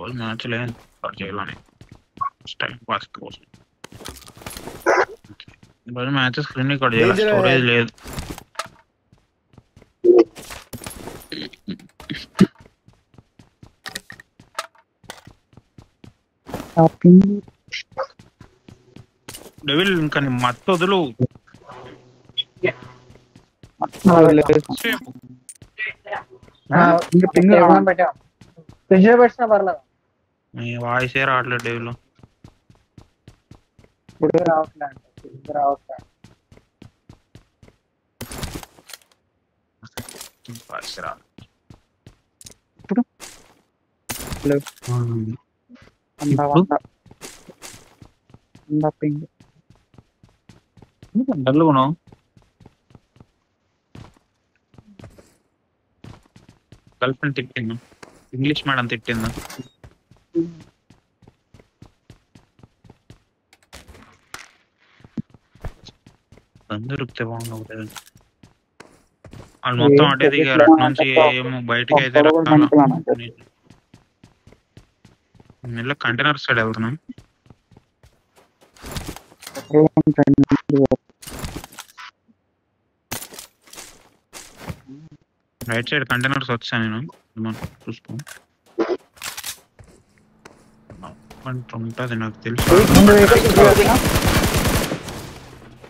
రోజు మ్యాచ్ లేదు చేయాలని టైం పాస్ కోసం రోజు మ్యాచ్ స్క్రీన్ రికార్డ్ చేయాలి స్టోరేజ్ లేదు డెవిల్ ఇంకా మత్తు వదులు నీ వాయిసే రావట్లేదు డెవిల్ వాయిస్ రా ఇప్పుడు డల్లుగును గర్ల్ ఫ్రెండ్ తిట్టింది ఇంగ్లీష్ మేడం తిట్టిందా దొరికితే బాగుండవు వాళ్ళు మొత్తం అటే దిగారు అటు నుంచి ఏమో బయటకి అయితే మెల్ల కంటైనర్ సైడ్ వెళ్తున్నాం రైట్ సైడ్ కంటైనర్స్ వచ్చాను నేను చూసుకో ఉంటుంది నాకు తెలుసు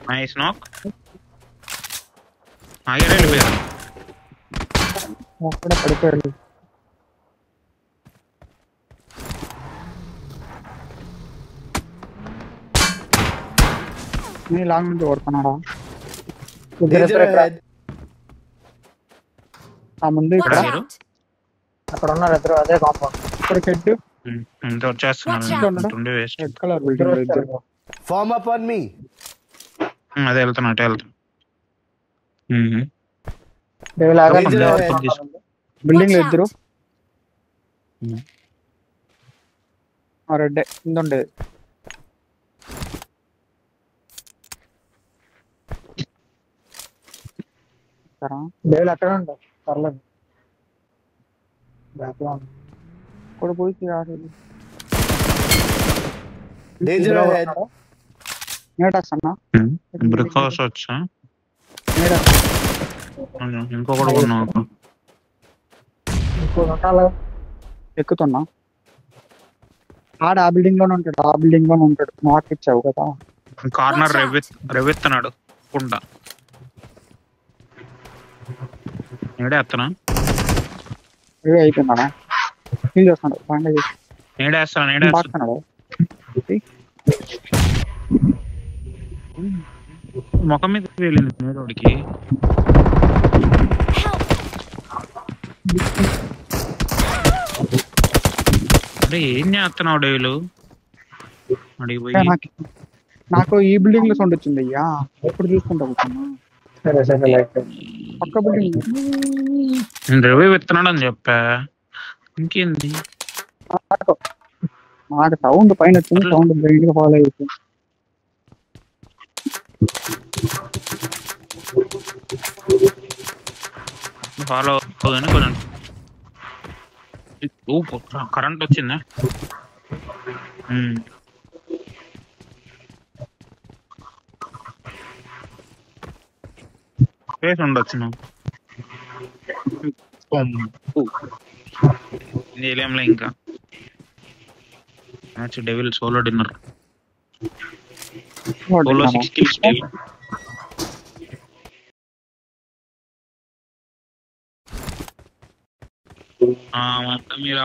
నైస్ నాక్ వెళ్ళిపోయారు పడిపోయాడు నీ లాంగ్ నుంచి కొడుతున్నాడా ముందు ఇక్కడ అక్కడ ఉన్నారు ఇద్దరు అదే కాంపౌండ్ ఇక్కడికి హెడ్ ఎంత వచ్చేస్తున్నారు waste red colour building farm up on మీ అదే వెళ్తున్నా అటే వెళ్తున్నా బిల్డింగ్ లో ఇద్దరు రెడ్ కింద ఉండేది అక్కడ ఉండవు పర్లేదు కూడా పోయి రాలేదు నేటన్నా బ్రిక్ హౌస్ వచ్చా ఇంకొకటి ఎక్కుతున్నా ఆడ ఆ బిల్డింగ్ లోనే ఉంటాడు ఆ బిల్డింగ్ లోనే ఉంటాడు మార్క్ ఇచ్చావు కదా కార్నర్ రెవెత్తున్నాడు కుండా నేడే వస్తున్నా అయిపోయిందా ఫీల్ చేస్తున్నాడు నేడేస్తున్నాడు ముఖం మీద వెళ్ళింది నేరోడికి అరే ఏం చేస్తున్నావు డేవిలు అడిగిపోయి నాకు ఈ బిల్డింగ్ లో సౌండ్ వచ్చింది అయ్యా ఎప్పుడు చూసుకుంటా పక్క బిల్డింగ్ నేను రివైవ్ ఎత్తున్నాడు అని చెప్పా ఇంకేంది నాకు సౌండ్ పైన వచ్చింది సౌండ్ బ్రెయిన్ గా ఫాలో అయిపోయింది ఫాలో అవుతుందని కొంచెం కరెంట్ వచ్చిందా ఫేస్ ఉండొచ్చు నీలేంలో ఇంకా match devil solo dinner solo 6 kills devil మొత్తం మీరు